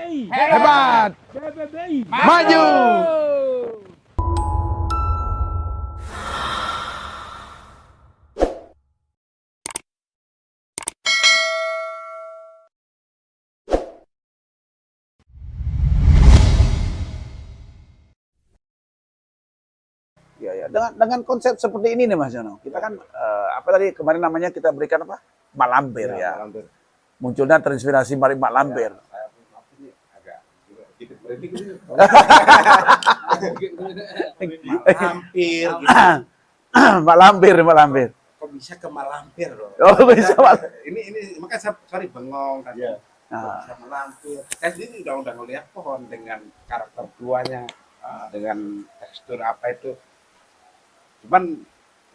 Hebat. Maju. Ya, dengan konsep seperti ini nih Mas Yono. Kita kan apa tadi kemarin namanya kita berikan apa? Malampir ya. Malampir. Munculnya terinspirasi dari Mak Lampir. Malampir. Mak Lampir. Kok bisa ke Malampir loh? Oh bisa Mak. Ini makanya saya bengong tadi. Bisa Malampir. Saya sendiri udah ngeliat pohon dengan karakter buahnya, dengan tekstur apa itu. Cuman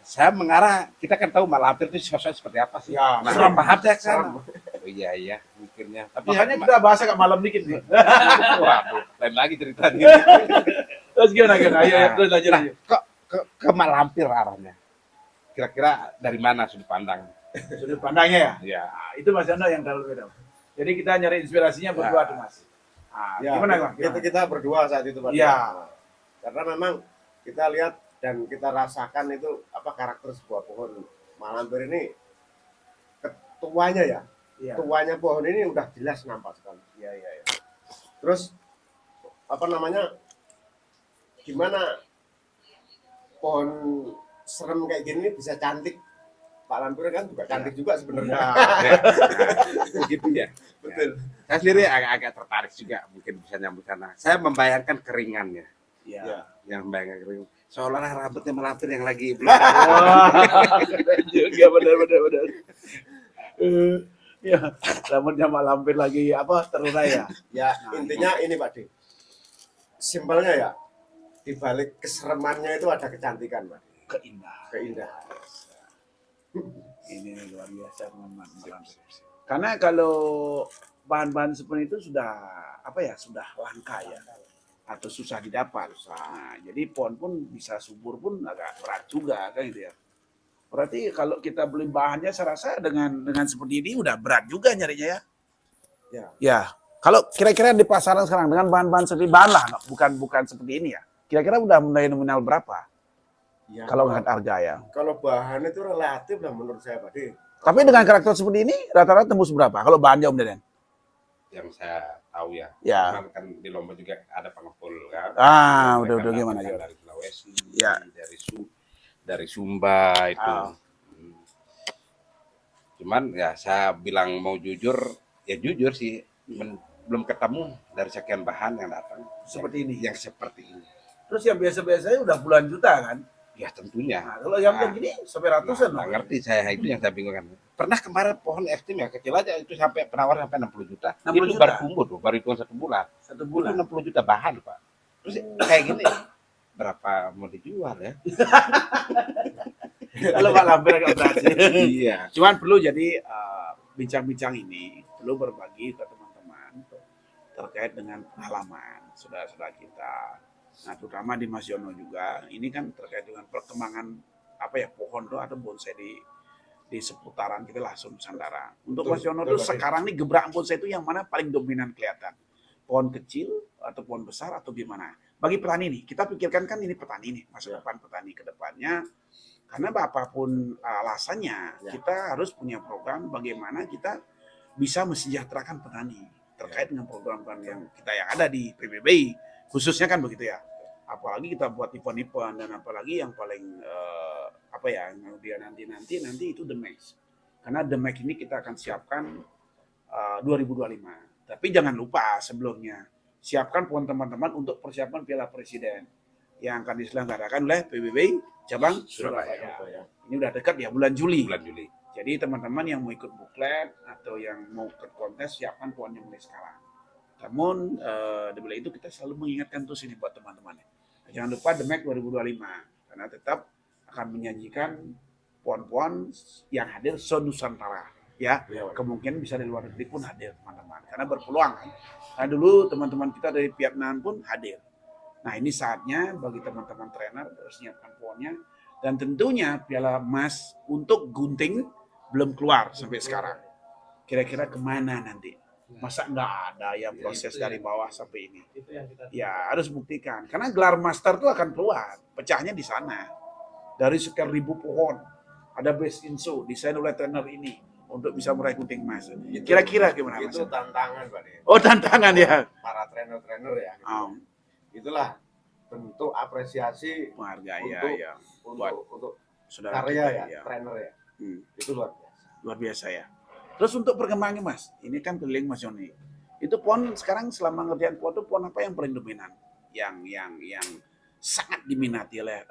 saya mengarah, kita kan tahu Malampir itu sosok seperti apa sih? Ya, nah, paham saya kan? Oh iya, mikirnya. Tapi Makanya kita bahas agak malam dikit nih. waduh, lain lagi ceritanya. Terus gimana? Ayo terus lanjut. Nah, kok ke Malampir arahnya? Kira-kira dari mana sudut pandang? Sudut pandangnya ya? Ya. Nah, itu Mas Yono yang terlalu beda. Jadi kita nyari inspirasinya berdua tuh Mas. Nah, Ya, gimana Bang? kita berdua saat itu Pak. Iya. Karena memang kita lihat dan kita rasakan itu apa karakter sebuah pohon Malampir ini ketuanya ya. Iya. Tuanya pohon ini udah jelas nampak sekali. Iya. Terus apa namanya? Gimana pohon serem kayak gini bisa cantik? Pak Lampir kan juga cantik juga sebenarnya. Begitu ya. Betul. Saya sendiri agak tertarik juga mungkin bisa nyambut sana. Saya membayangkan keringannya. Iya. Yang membayangkan kering. Seolah-olah rambutnya Malampir yang lagi Juga benar. Ya, rambutnya Mak Lampir lagi apa terurai ya? Ya, intinya ini Pak De. Simpelnya ya, di balik keseremannya itu ada kecantikan, Pak. Keindahan. Ini luar biasa teman-teman. Karena kalau bahan-bahan seperti itu sudah apa ya? Sudah langka ya. Atau susah didapat. Nah, jadi pohon pun bisa subur pun agak berat juga kan gitu ya. Berarti kalau kita beli bahannya saya rasa dengan seperti ini udah berat juga nyarinya ya. Ya. Kalau kira-kira di pasaran sekarang dengan bahan-bahan seperti bahan lah, bukan seperti ini ya. Kira-kira udah mulai nominal berapa? Ya, Kalau nggak harga ya. Kalau bahan itu relatif lah menurut saya, Pak De. Tapi dengan karakter seperti ini rata-rata tembus berapa? Kalau bahannya Om Deden? yang saya tahu ya. Ya. Cuman kan di Lombok juga ada pengepul kan. Udah Mereka gimana datang aja. dari Sulawesi, Ya. dari Sumba itu. Ah. Cuman ya saya bilang mau jujur, ya jujur sih belum ketemu dari sekian bahan yang datang Seperti ini. Yang seperti ini. Terus yang biasa-biasanya udah puluhan juta kan? Ya tentunya. Nah, kalau yang begini sampai ratusan. Nggak ngerti saya itu yang saya bingungkan. Pernah kemarin pohon ekstrim ya kecil aja itu sampai penawar sampai 60 juta. 60 itu juta? baru tumbuh tuh, baru hitungan 1 bulan. Satu Itu bulan. 60 juta bahan, Pak. Terus kayak gini berapa mau dijual ya? Kalau Pak Lampir agak berat sih. Iya. Cuman perlu jadi bincang-bincang ini perlu berbagi ke teman-teman terkait dengan pengalaman saudara-saudara kita. Nah, terutama di Mas Yono juga. Ini kan terkait dengan perkembangan apa ya pohon tuh atau bonsai di seputaran kita lah Nusantara. Untuk Mas Yono tuh sekarang nih gebrakan bonsai itu yang mana paling dominan kelihatan? Pohon kecil atau pohon besar atau gimana? Bagi petani nih, kita pikirkan kan ini petani nih, masa depan petani ke depannya. Karena apapun alasannya, kita harus punya program bagaimana kita bisa mesejahterakan petani terkait dengan program-program yang kita yang ada di PBBI khususnya kan begitu ya. Apalagi kita buat event-event dan apalagi yang paling apa ya yang dia nanti itu The Max. Karena The Max ini kita akan siapkan 2025. Tapi jangan lupa sebelumnya siapkan pohon teman-teman untuk persiapan Piala Presiden yang akan diselenggarakan oleh PBBI cabang Surabaya. Ini udah dekat ya bulan Juli. Jadi teman-teman yang mau ikut buklet atau yang mau ikut kontes siapkan pohonnya mulai sekarang. Namun dibalik itu kita selalu mengingatkan terus ini buat teman-teman. Jangan lupa The Mac 2025 karena tetap akan menyajikan pohon-pohon yang hadir se-Nusantara. Ya, kemungkinan bisa dari luar negeri pun hadir teman-teman karena berpeluang kan. Nah dulu teman-teman kita dari Vietnam pun hadir. Nah ini saatnya bagi teman-teman trainer harus siapkan pohonnya dan tentunya piala emas untuk gunting belum keluar sampai sekarang. Kira-kira kemana nanti? Masa nggak ada yang proses itu dari yang- bawah sampai ini? Itu yang kita Ya harus buktikan. Karena gelar master itu akan keluar. Pecahnya di sana. Dari sekian ribu pohon. Ada best in show. Desain oleh trainer ini. Untuk bisa meraih gunting emas. Kira-kira gimana Mas? Itu tantangan Pak De. Oh tantangan ya. Para trainer-trainer ya. gitu. Oh, Itulah bentuk apresiasi menghargai ya, Untuk- ya. Buat untuk saudara karya kita, ya, trainer ya. Hmm, Itu luar biasa. luar biasa ya. Terus untuk perkembangan Mas, ini kan keliling Mas Yoni. Itu pohon sekarang selama ngerjain pohon itu pohon apa yang paling dominan? Yang sangat diminati oleh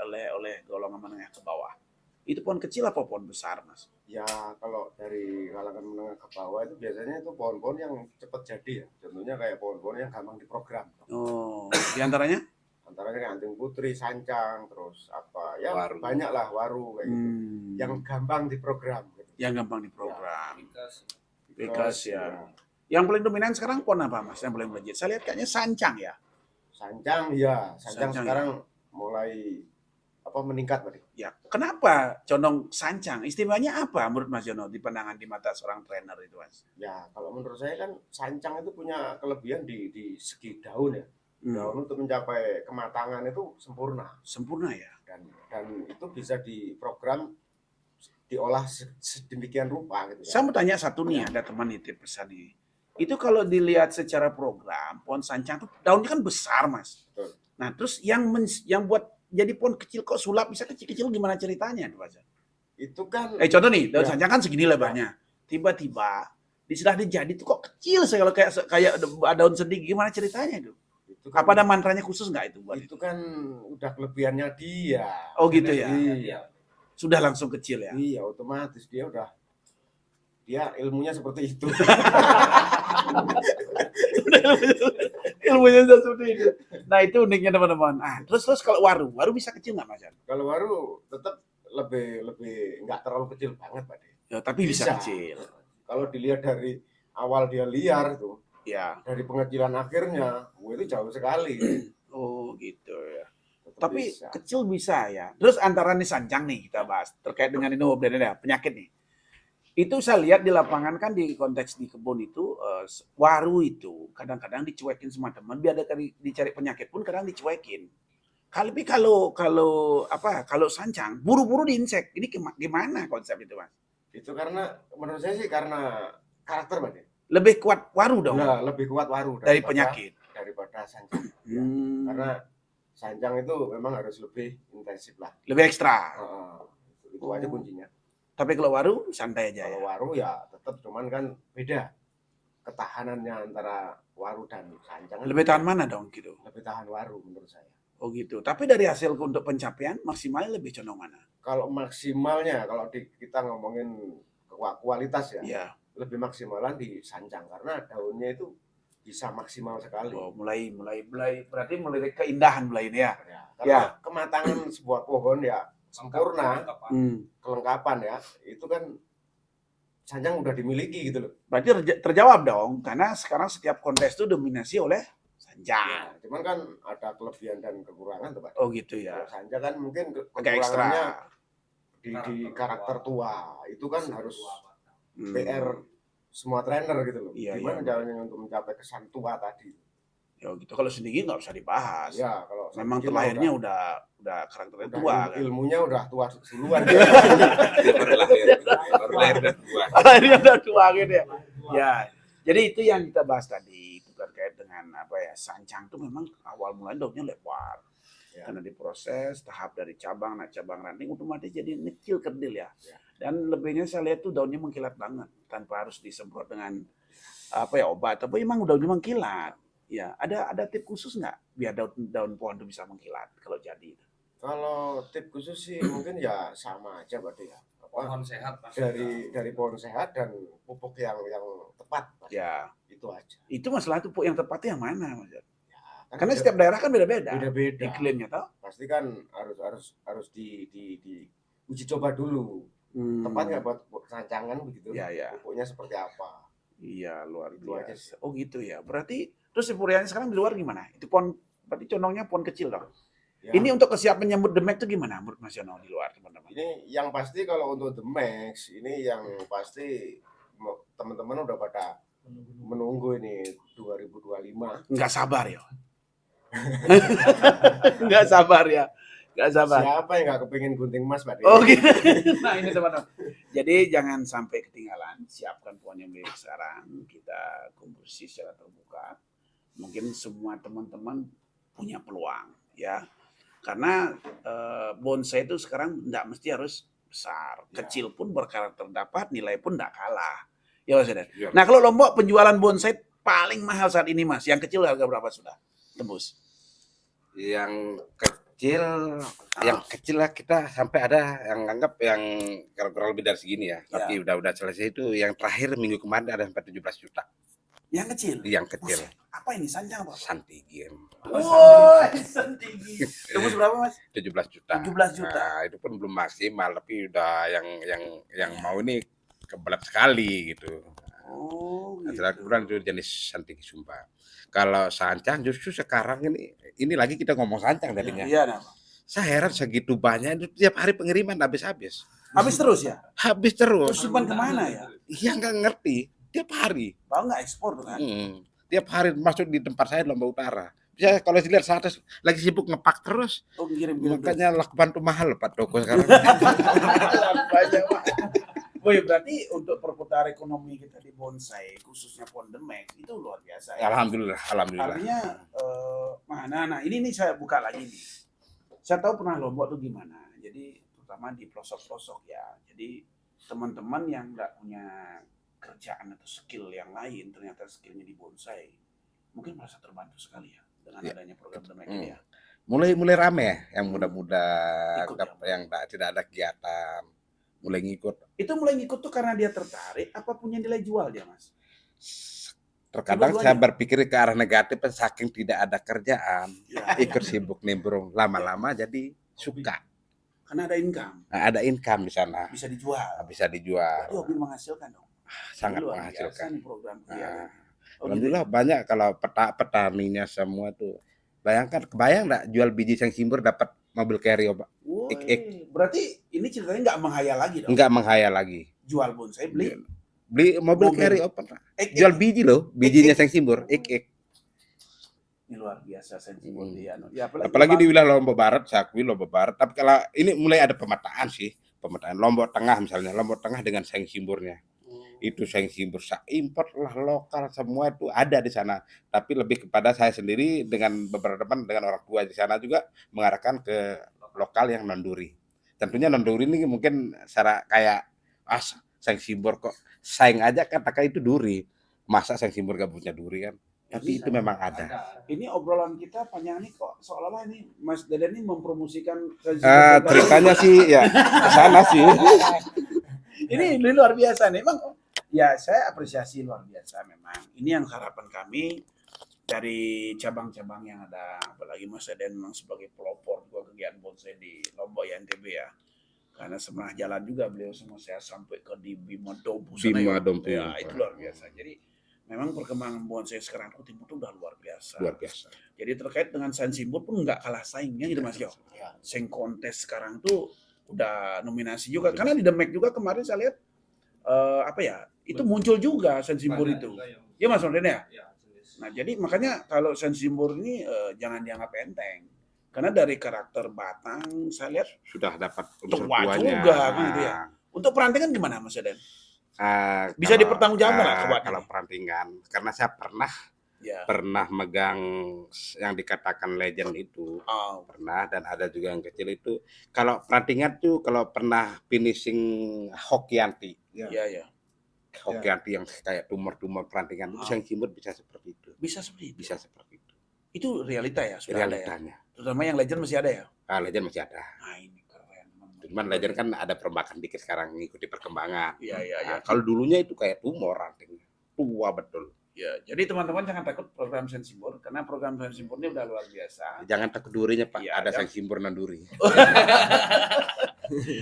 golongan menengah ke bawah. Itu pohon kecil apa pohon besar Mas? Ya kalau dari kalangan menengah ke bawah itu biasanya itu pohon-pohon yang cepat jadi ya. Contohnya kayak pohon-pohon yang gampang diprogram. Oh, diantaranya? Antaranya kayak anting putri, sancang, terus apa ya Waru. banyak lah waru kayak gitu. Yang gampang diprogram. Gitu. yang gampang diprogram. Because Because ya. Yang paling dominan sekarang pohon apa Mas? Yang paling melejit? Saya lihat kayaknya sancang ya. Sancang ya, sancang Sancang, sekarang mulai apa meningkat tadi. Ya, kenapa condong sancang? Istimewanya apa menurut Mas Yono di pandangan di mata seorang trainer itu, Mas? Ya kalau menurut saya kan sancang itu punya kelebihan di segi daun ya. Daun untuk mencapai kematangan itu sempurna Sempurna ya. dan itu bisa diprogram diolah sedemikian rupa gitu ya. Saya mau tanya satu nih, ada teman nitip pesan nih. Itu kalau dilihat secara program, pohon sancang itu daunnya kan besar, Mas. Betul. Nah, terus yang buat jadi pohon kecil kok sulap bisa kecil-kecil gimana ceritanya, Mas? Itu kan Contoh nih, daun Ya. sancang kan segini lebarnya. Tiba-tiba setelah dijadi tuh kok kecil saya kalau kayak daun sedik, gimana ceritanya itu? itu kan, Apa ada mantranya khusus nggak itu buat itu? itu kan udah kelebihannya dia. Oh gitu ya. Iya. Sudah langsung kecil ya. Iya, otomatis dia ilmunya seperti itu. Ilmunya sudah seperti itu. Nah itu uniknya teman-teman. Terus kalau waru bisa kecil nggak Mas? Kalau waru tetap lebih nggak terlalu kecil banget, Pak De. Ya, tapi bisa kecil. Kalau dilihat dari awal dia liar tuh, Ya. dari pengecilan akhirnya, itu jauh sekali. Oh gitu ya. Tetap Tapi bisa. kecil bisa ya. Terus antara nih sancang nih kita bahas terkait dengan ini penyakit nih. Itu saya lihat di lapangan kan di konteks di kebun itu waru itu kadang-kadang dicuekin sama teman biar ada dicari penyakit pun kadang dicuekin. Tapi kalau sancang buru-buru diinsek. Ini gimana konsep itu Mas? Itu karena menurut saya sih karena karakter, Pak De. Lebih kuat waru dong Nah, lebih kuat waru dari penyakit. daripada sancang. Hmm, Karena sancang itu memang harus lebih intensif lah. lebih ekstra. Itu aja kuncinya. Tapi kalau waru santai aja Kalau ya. waru ya tetap, cuman kan beda ketahanannya antara waru dan sancang. Lebih tahan mana dong gitu? Lebih tahan waru menurut saya. Oh gitu. Tapi dari hasil untuk pencapaian maksimalnya lebih condong mana? Kalau maksimalnya, kalau kita ngomongin kualitas ya, Iya. lebih maksimalan di sancang karena daunnya itu bisa maksimal sekali. Oh, mulai berarti mulai keindahan mulai ini ya. Ya, karena kematangan sebuah pohon ya sempurna, kelengkapan ya, itu kan sancang udah dimiliki gitu loh. Berarti terjawab dong karena sekarang setiap kontes itu dominasi oleh sancang. Ya, cuman kan ada kelebihan dan kekurangan tuh, Pak. Oh gitu ya. Kalau sancang kan mungkin Agak ekstra. kekurangannya di karakter tua. Itu kan harus Hmm. PR semua trainer gitu loh. Iya, Gimana iya. caranya untuk mencapai kesan tua tadi? Ya gitu. Kalau sendiri nggak usah dibahas. Ya, kalau Memang Sandigi terlahirnya mah udah karakternya udah tua kan. ilmunya udah tua duluan. baru lahir dan tua. Lahirnya udah tua gitu ya. Ya. Jadi itu yang kita bahas tadi itu terkait dengan sancang itu memang awal mulanya daunnya lebar. Ya. Karena diproses tahap dari cabang, cabang ranting otomatis jadi kecil kerdil ya. Ya. Dan lebihnya saya lihat tuh daunnya mengkilat banget tanpa harus disemprot dengan obat, tapi memang daunnya mengkilat. Ya, ada tip khusus nggak biar daun pohon itu bisa mengkilat kalau jadi? Kalau tip khusus sih mungkin ya sama aja Pak De ya. Pohon sehat pasti. Dari pohon sehat dan pupuk yang tepat. Pak. Ya, Itu aja. itu masalah pupuk yang tepatnya yang mana, Mas? Kan Karena beda- setiap daerah kan beda-beda. beda-beda. Iklimnya toh. Pasti kan harus di uji coba dulu. Tepat nggak buat sancangan begitu? Ya, ya. Pupuknya seperti apa? Iya, luar Itu aja biasa. Oh gitu ya. Berarti terus puriannya sekarang di luar gimana? Itu pohon berarti condongnya pohon kecil dong. Ya, Ini untuk kesiapan nyambut The Max itu gimana menurut Mas Yono di luar, teman-teman? ini yang pasti kalau untuk The Max ini yang pasti teman-teman udah pada menunggu ini 2025. Nggak sabar ya. Nggak sabar ya. Nggak sabar. Siapa yang nggak kepingin gunting emas, Pak? Oh gitu. Nah ini teman-teman. Jadi jangan sampai ketinggalan. Siapkan pohon yang milik sekarang. Kita kompetisi secara terbuka. Mungkin semua teman-teman punya peluang ya. Karena bonsai itu sekarang nggak mesti harus besar. Kecil pun berkarakter dapat, nilai pun nggak kalah. Ya Mas Eden. Ya. Nah kalau Lombok penjualan bonsai paling mahal saat ini Mas. Yang kecil harga berapa sudah? Tembus. Yang kecil lah kita sampai ada yang anggap yang kurang lebih dari segini ya. Tapi udah selesai itu yang terakhir minggu kemarin ada sampai 17 juta. Yang kecil? Yang kecil. Apa ini? Sanjang apa? Santigim. Oh, Santigim. Tembus berapa Mas? 17 juta. 17 juta. Nah, itu pun belum maksimal tapi udah yang mau ini kebelat sekali gitu. Oh, gitu. Kebetulan itu jenis Santigim Sumba. Kalau sancang justru sekarang ini lagi kita ngomong sancang tadinya. Iya, nah. Saya heran segitu banyak itu tiap hari pengiriman habis. Habis terus ya? Habis terus. Terus simpan kemana ya? Iya nggak ngerti. Tiap hari. Bang nggak ekspor tuh kan? Tiap hari masuk di tempat saya di Lombok Utara. Bisa kalau dilihat saat lagi sibuk ngepak terus. Oh, kirim. Makanya lakukan tuh mahal Pak Toko sekarang. Banyak Pak. Woi, berarti untuk perputaran ekonomi kita di bonsai, khususnya pohon demek, itu luar biasa ya? Alhamdulillah. Artinya, nah ini nih saya buka lagi nih. Saya tahu pernah Lombok tuh gimana. Jadi, terutama di pelosok-pelosok ya. Jadi, teman-teman yang nggak punya kerjaan atau skill yang lain, ternyata skillnya di bonsai, mungkin merasa terbantu sekali ya dengan adanya program demek ini ya. Mulai rame ya, yang muda-muda, Ikut yang tidak ada kegiatan, mulai ngikut. Itu mulai ngikut tuh karena dia tertarik, apa punya nilai jual dia Mas? Terkadang saya berpikir ke arah negatif, saking tidak ada kerjaan, ikut sibuk nimbrung, lama-lama jadi suka. Karena ada income. Nah, ada income di sana. Bisa dijual. Berarti hobi menghasilkan dong. Sangat menghasilkan. Program Alhamdulillah banyak kalau petaninya semua tuh. Kebayang nggak jual biji sengsimbur dapat mobil carry Pak? Berarti ini ceritanya nggak menghayal lagi dong? Nggak menghayal lagi. Jual bonsai beli mobil carry open. Jual biji loh, bijinya sengsimbur. Ini luar biasa sengsimbur dia. Apalagi di wilayah Lombok Barat, saya akui Lombok Barat. Tapi kalau ini mulai ada pemetaan sih, pemetaan Lombok Tengah misalnya, Lombok Tengah dengan sengsimburnya. Itu sengsimbur import lah, lokal semua itu ada di sana. Tapi lebih kepada saya sendiri dengan beberapa teman dengan orang tua di sana juga mengarahkan ke lokal yang non-duri. Tentunya non-duri ini mungkin secara kayak sengsimbur kok saing aja katakan itu duri. Masa sengsimbur gak punya duri kan? Tapi itu memang ada. Ini obrolan kita panjang nih kok seolah-olah ini Mas Deden ini mempromosikan ceritanya sih ya ke sana sih. Ini luar biasa nih. Emang ya saya apresiasi luar biasa memang. Ini yang harapan kami dari cabang-cabang yang ada, apalagi Mas Deden memang sebagai pelopor juga kegiatan bonsai di Lombok ya NTB ya. Karena sebenarnya jalan juga beliau sama saya sampai ke di Bima Dompu sana ya, itu luar biasa. Jadi memang perkembangan bonsai sekarang itu Timur itu udah luar biasa. Jadi terkait dengan sengsimbur pun nggak kalah saingnya gitu Mas Yo. Seng kontes sekarang tuh udah nominasi juga. Karena di Demek juga kemarin saya lihat itu muncul juga sengsimbur itu. Ya Mas Roden ya? Nah jadi makanya kalau sengsimbur ini jangan dianggap enteng. Karena dari karakter batang saya lihat sudah dapat tua juga kan gitu ya. Untuk perantingan gimana Mas Roden? Bisa dipertanggungjawabkan lah kalau perantingan. Karena saya pernah megang yang dikatakan legend itu. Pernah, dan ada juga yang kecil itu. Kalau perantingan tuh kalau pernah finishing Hokianti. Hokianti yang kayak tumor-tumor perantingan itu sengsimbur bisa seperti itu. Bisa seperti itu. Itu realita ya? Sudah realitanya. Ada ya? Terutama yang legend masih ada ya? Legend masih ada. Ini keren. Cuman legend kan ada perombakan dikit sekarang ngikuti perkembangan. Iya. Kalau dulunya itu kayak tumor rantingnya. Tua betul. Ya, jadi teman-teman jangan takut program sengsimbur karena program sengsimbur ini udah luar biasa. Jangan takut durinya Pak. Ada sengsimbur non duri.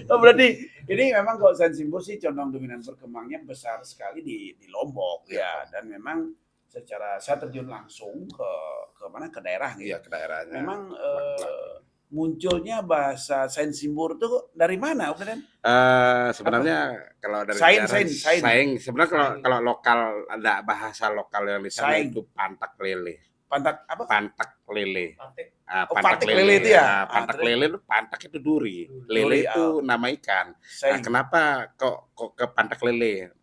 Berarti ini memang kalau sengsimbur sih condong dominan berkembangnya besar sekali di Lombok ya, dan memang secara saya terjun langsung ke mana ke daerah gitu. Iya, ke daerahnya. Memang munculnya bahasa sains simbur tuh dari mana, Om? Sebenarnya kalau dari Sains, sejarah, saing. Sebenarnya kalau lokal ada bahasa lokal yang di sana Saing. itu pantak lele. Pantak apa? Pantak lele. Oh, pantak lele itu ya? Pantak lele itu pantak itu duri. Duri, Lele itu nama ikan. Nah, Saing. kenapa kok ke pantak lele?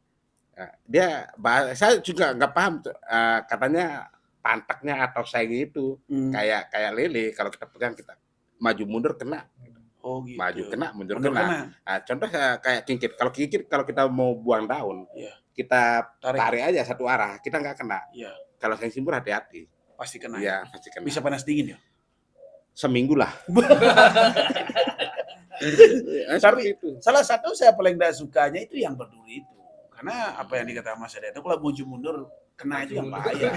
Nah, saya juga nggak paham tuh. Katanya pantaknya atau saing itu kayak lele, kalau kita pegang kita maju mundur kena. Oh gitu. Maju kena, mundur kena. Nah, contoh kayak kikir. Kalau kikir, kalau kita mau buang daun, kita tarik aja satu arah, kita nggak kena. Kalau saing simbur hati-hati. Pasti kena. Iya, pasti kena. Bisa panas dingin ya? Seminggu lah. Tapi salah satu saya paling tidak sukanya itu yang berduri itu. Karena apa yang dikatakan Mas Ade itu kalau maju mundur kena itu yang bahaya.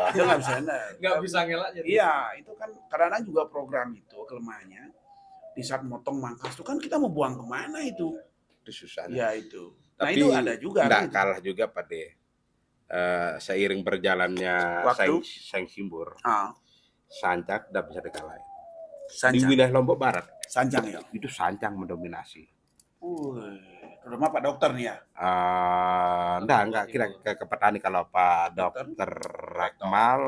Itu nggak bisa nggak bisa ngelak. Iya, itu kan karena juga program itu kelemahannya di saat motong mangkas itu kan kita mau buang kemana itu? Itu susah. Ya itu. Tapi nah itu ada juga. Nggak kalah juga pada seiring berjalannya saing simbur. Sancak tidak bisa dikalahin. Di wilayah Lombok Barat. Sancang ya? Itu sancang mendominasi. Terutama Pak Dokter nih ya? Enggak, kira ke petani. Kalau Pak Dokter Rakmal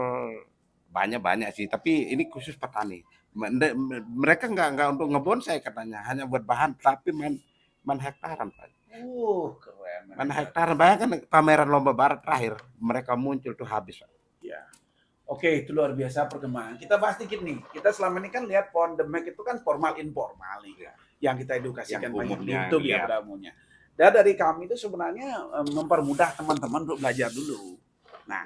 banyak sih, tapi ini khusus petani. Mereka enggak untuk ngebonsai katanya, hanya buat bahan, tapi main hektaran Pak. Keren. Main hektaran, bayangkan pameran Lomba Barat terakhir, mereka muncul tuh habis Pak. Ya. Oke, itu luar biasa perkembangan. Kita bahas dikit nih. Kita selama ini kan lihat pohon demek itu kan formal informal nih, yang kita edukasikan banyak di YouTube ya pada umumnya. Dan dari kami itu sebenarnya mempermudah teman-teman untuk belajar dulu. Nah,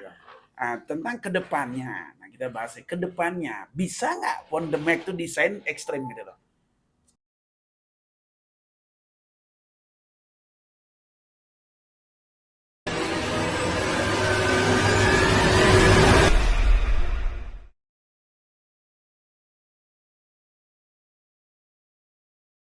tentang kedepannya, nah kita bahas kedepannya bisa nggak pohon demek itu desain ekstrem gitu loh?